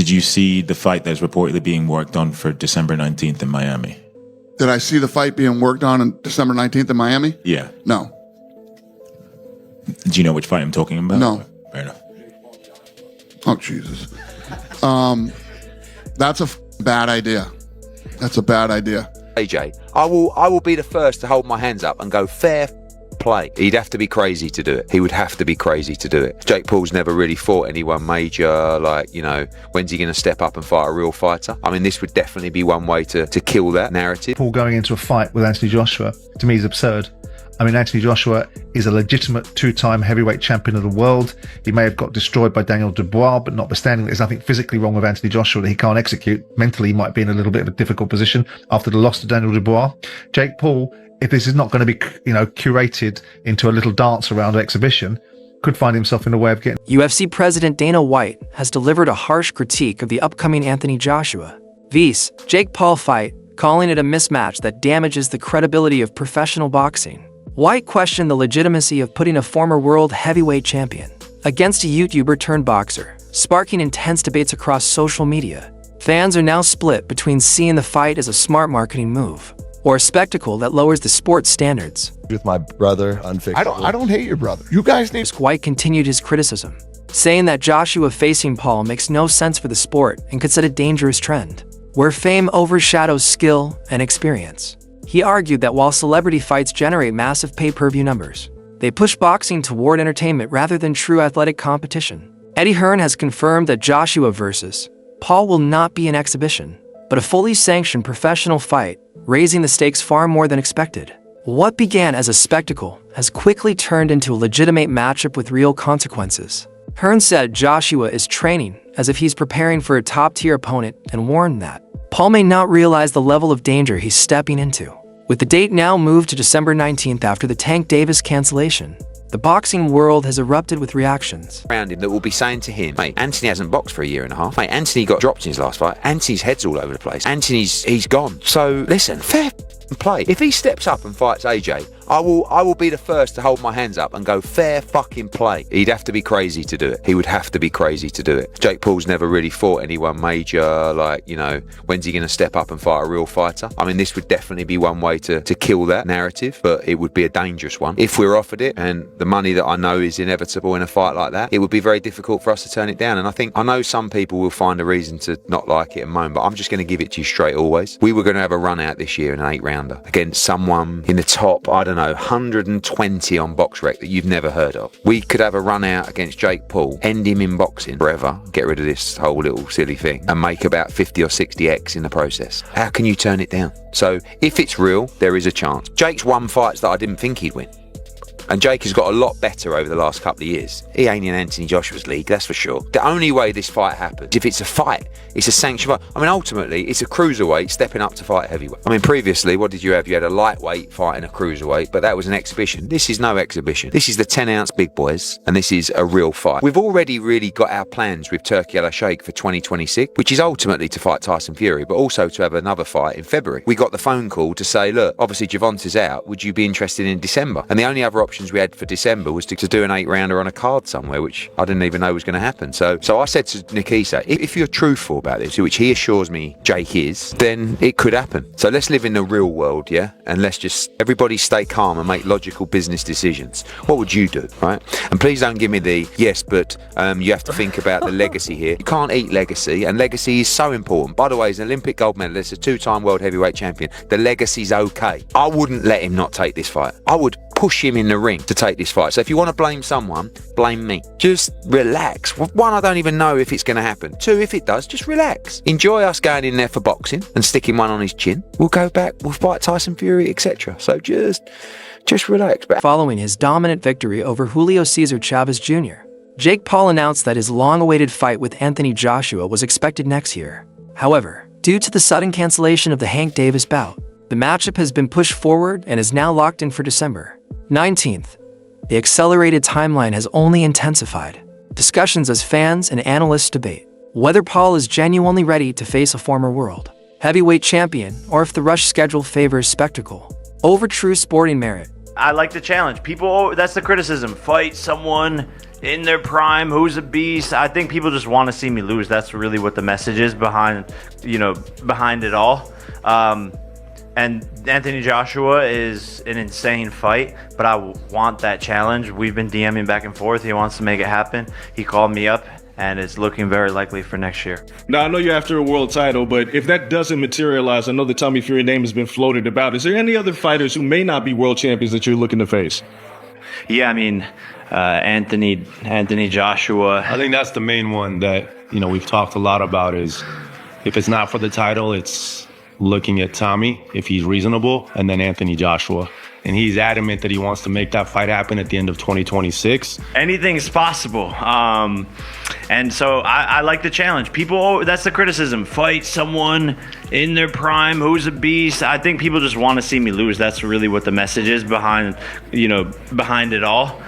Did you see the fight that's reportedly being worked on for December 19th in Miami? Did I see the fight being worked on December 19th in Miami? Yeah. No. Do you know which fight I'm talking about? No. Fair enough. Oh, Jesus. That's a bad idea. That's a bad idea. AJ, I will be the first to hold my hands up and go fair play. He'd have to be crazy to do it. He would have to be crazy to do it. Jake Paul's never really fought anyone major, like, you know, when's he going to step up and fight a real fighter? I mean, this would definitely be one way to kill that narrative. Paul going into a fight with Anthony Joshua, to me, is absurd. I mean, Anthony Joshua is a legitimate two-time heavyweight champion of the world. He may have got destroyed by Daniel Dubois, but notwithstanding, there's nothing physically wrong with Anthony Joshua that he can't execute. Mentally, he might be in a little bit of a difficult position after the loss to Daniel Dubois. Jake Paul, if this is not going to be, you know, curated into a little dance around exhibition, could find himself in a way of getting... UFC President Dana White has delivered a harsh critique of the upcoming Anthony Joshua vs. Jake Paul fight, calling it a mismatch that damages the credibility of professional boxing. White questioned the legitimacy of putting a former world heavyweight champion against a YouTuber-turned-boxer, sparking intense debates across social media. Fans are now split between seeing the fight as a smart marketing move or a spectacle that lowers the sport's standards. With my brother, unfixable. I don't hate your brother. You guys need... White continued his criticism, saying that Joshua facing Paul makes no sense for the sport and could set a dangerous trend, where fame overshadows skill and experience. He argued that while celebrity fights generate massive pay-per-view numbers, they push boxing toward entertainment rather than true athletic competition. Eddie Hearn has confirmed that Joshua versus Paul will not be an exhibition, but a fully sanctioned professional fight, raising the stakes far more than expected. What began as a spectacle has quickly turned into a legitimate matchup with real consequences. Hearn said Joshua is training as if he's preparing for a top-tier opponent and warned that Paul may not realize the level of danger he's stepping into. With the date now moved to December 19th after the Tank Davis cancellation, the boxing world has erupted with reactions. Around him that will be saying to him, mate, Anthony hasn't boxed for a year and a half. Mate, Anthony got dropped in his last fight. Anthony's head's all over the place. He's gone. So listen, fair play. If he steps up and fights AJ, I will be the first to hold my hands up and go fair fucking play. He'd have to be crazy to do it. He would have to be crazy to do it. Jake Paul's never really fought anyone major, like, you know, when's he going to step up and fight a real fighter? I mean, this would definitely be one way to kill that narrative, but it would be a dangerous one. If we're offered it, and the money that I know is inevitable in a fight like that, it would be very difficult for us to turn it down. And I know some people will find a reason to not like it and moan, but I'm just going to give it to you straight always. We were going to have a run out this year in an 8-rounder against someone in the top, I don't know, 120 on BoxRec that you've never heard of. We could have a run out against Jake Paul, end him in boxing forever, get rid of this whole little silly thing, and make about 50 or 60x in the process. How can you turn it down? So if it's real, there is a chance. Jake's won fights that I didn't think he'd win. And Jake has got a lot better over the last couple of years. He ain't in Anthony Joshua's league, that's for sure. The only way this fight happens, if it's a fight, it's a sanctioned fight. I mean, ultimately, it's a cruiserweight stepping up to fight heavyweight. I mean, previously, what did you have? You had a lightweight fighting a cruiserweight, but that was an exhibition. This is no exhibition. This is the 10-ounce big boys, and this is a real fight. We've already really got our plans with Turki Al-Sheikh for 2026, which is ultimately to fight Tyson Fury, but also to have another fight in February. We got the phone call to say, look, obviously Gervonta's out. Would you be interested in December? And the only other options we had for December was to do an 8-rounder on a card somewhere, which I didn't even know was going to happen. So I said to Nikisa, if you're truthful about this, which he assures me Jake is, then it could happen. So let's live in the real world, yeah? And let's just, everybody stay calm and make logical business decisions. What would you do, right? And please don't give me the, yes, but you have to think about the legacy here. You can't eat legacy, and legacy is so important. By the way, he's an Olympic gold medalist, a 2-time world heavyweight champion. The legacy's okay. I wouldn't let him not take this fight. I would push him in the ring to take this fight. So if you want to blame someone, blame me. Just relax. One, I don't even know if it's going to happen. Two, if it does, just relax. Enjoy us going in there for boxing and sticking one on his chin. We'll go back, we'll fight Tyson Fury, etc. So just relax. Following his dominant victory over Julio Cesar Chavez Jr., Jake Paul announced that his long-awaited fight with Anthony Joshua was expected next year. However, due to the sudden cancellation of the Hank Davis bout, the matchup has been pushed forward and is now locked in for December 19th. The accelerated timeline has only intensified discussions as fans and analysts debate whether Paul is genuinely ready to face a former world heavyweight champion or if the rush schedule favors spectacle over true sporting merit. I like the challenge. People, that's the criticism. Fight someone in their prime, who's a beast. I think people just want to see me lose. That's really what the message is behind it all. And Anthony Joshua is an insane fight, but I want that challenge. We've been DMing back and forth. He wants to make it happen. He called me up, and it's looking very likely for next year. Now, I know you're after a world title, but if that doesn't materialize, I know the Tommy Fury name has been floated about. Is there any other fighters who may not be world champions that you're looking to face? Yeah, I mean, Anthony Joshua. I think that's the main one that, we've talked a lot about is if it's not for the title, it's looking at Tommy, if he's reasonable, and then Anthony Joshua. And he's adamant that he wants to make that fight happen at the end of 2026. Anything's possible. And so I like the challenge. People, that's the criticism. Fight someone in their prime, who's a beast. I think people just want to see me lose. That's really what the message is behind it all.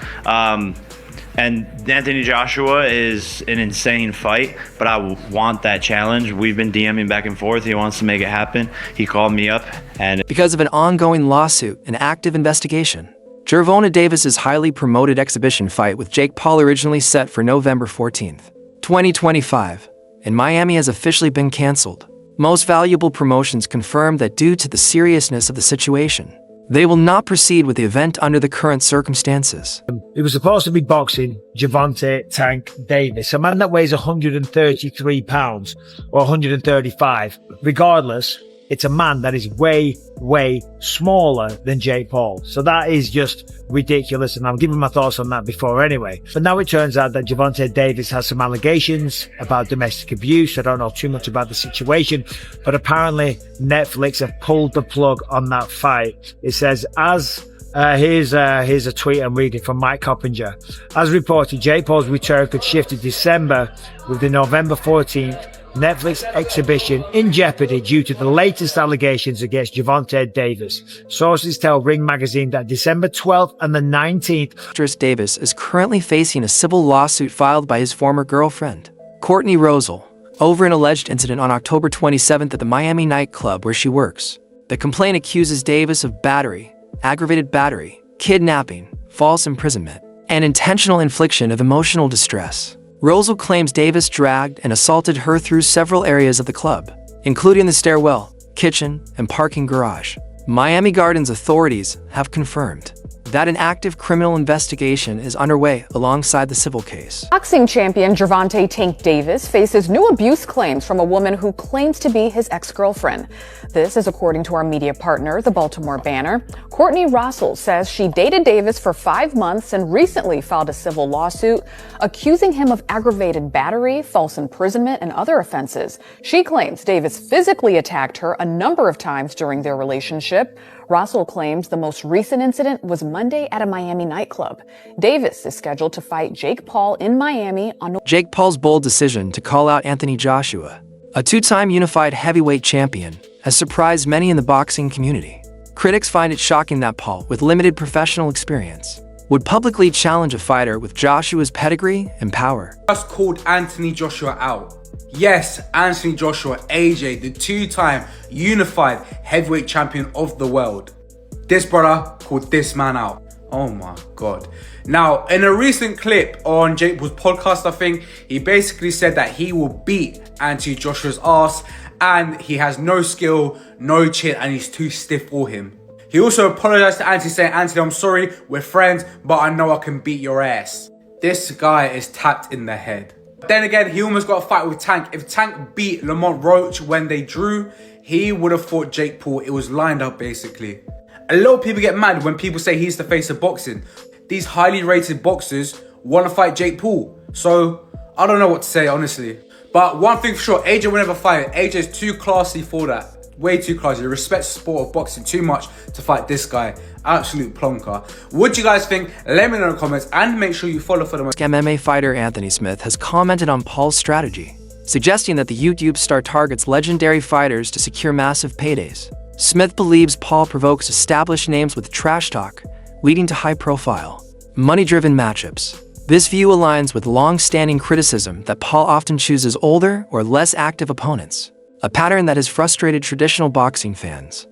And Anthony Joshua is an insane fight, but I want that challenge. We've been DMing back and forth. He wants to make it happen. He called me up. And because of an ongoing lawsuit and active investigation, Gervonta Davis's highly promoted exhibition fight with Jake Paul, originally set for November 14th, 2025, in Miami, has officially been canceled. Most Valuable Promotions confirmed that due to the seriousness of the situation, they will not proceed with the event under the current circumstances. It was supposed to be boxing Gervonta Tank Davis, a man that weighs 133 pounds or 135. Regardless, it's a man that is way, way smaller than Jake Paul. So that is just ridiculous, and I'm giving my thoughts on that before anyway. But now it turns out that Gervonta Davis has some allegations about domestic abuse. I don't know too much about the situation, but apparently Netflix have pulled the plug on that fight. It says, here's a tweet I'm reading from Mike Coppinger. As reported, Jake Paul's return could shift to December, with the November 14th Netflix exhibition in jeopardy due to the latest allegations against Gervonta Davis. Sources tell Ring magazine that December 12th and the 19th, Actress Davis is currently facing a civil lawsuit filed by his former girlfriend, Courtney Rosal, over an alleged incident on October 27th at the Miami nightclub where she works. The complaint accuses Davis of battery, aggravated battery, kidnapping, false imprisonment, and intentional infliction of emotional distress. Rosal claims Davis dragged and assaulted her through several areas of the club, including the stairwell, kitchen, and parking garage. Miami Gardens authorities have confirmed that an active criminal investigation is underway alongside the civil case. Boxing champion Gervonta Tank Davis faces new abuse claims from a woman who claims to be his ex-girlfriend. This is according to our media partner, the Baltimore Banner. Courtney Rosal says she dated Davis for 5 months and recently filed a civil lawsuit accusing him of aggravated battery, false imprisonment, and other offenses. She claims Davis physically attacked her a number of times during their relationship. Rosal claims the most recent incident was Monday at a Miami nightclub. Davis is scheduled to fight Jake Paul in Miami on Jake Paul's bold decision to call out Anthony Joshua, a two-time unified heavyweight champion, has surprised many in the boxing community. Critics find it shocking that Paul, with limited professional experience, would publicly challenge a fighter with Joshua's pedigree and power. Just called Anthony Joshua out. Yes, Anthony Joshua, AJ, the two-time unified heavyweight champion of the world. This brother called this man out. Oh my God. Now, in a recent clip on Jake Paul's podcast, I think, he basically said that he will beat Anthony Joshua's ass and he has no skill, no chin, and he's too stiff for him. He also apologized to Anthony, saying, Anthony, I'm sorry, we're friends, but I know I can beat your ass. This guy is tapped in the head. Then again, he almost got a fight with Tank. If Tank beat Lamont Roach when they drew, he would have fought Jake Paul. It was lined up, basically. A lot of people get mad when people say he's the face of boxing. These highly rated boxers want to fight Jake Paul. So, I don't know what to say, honestly. But one thing for sure, AJ will never fight. AJ is too classy for that. Way too classy. He respects the sport of boxing too much to fight this guy. Absolute plonker. What do you guys think? Let me know in the comments and make sure you follow for the most. MMA fighter Anthony Smith has commented on Paul's strategy, suggesting that the YouTube star targets legendary fighters to secure massive paydays. Smith believes Paul provokes established names with trash talk, leading to high-profile, money-driven matchups. This view aligns with long-standing criticism that Paul often chooses older or less active opponents, a pattern that has frustrated traditional boxing fans.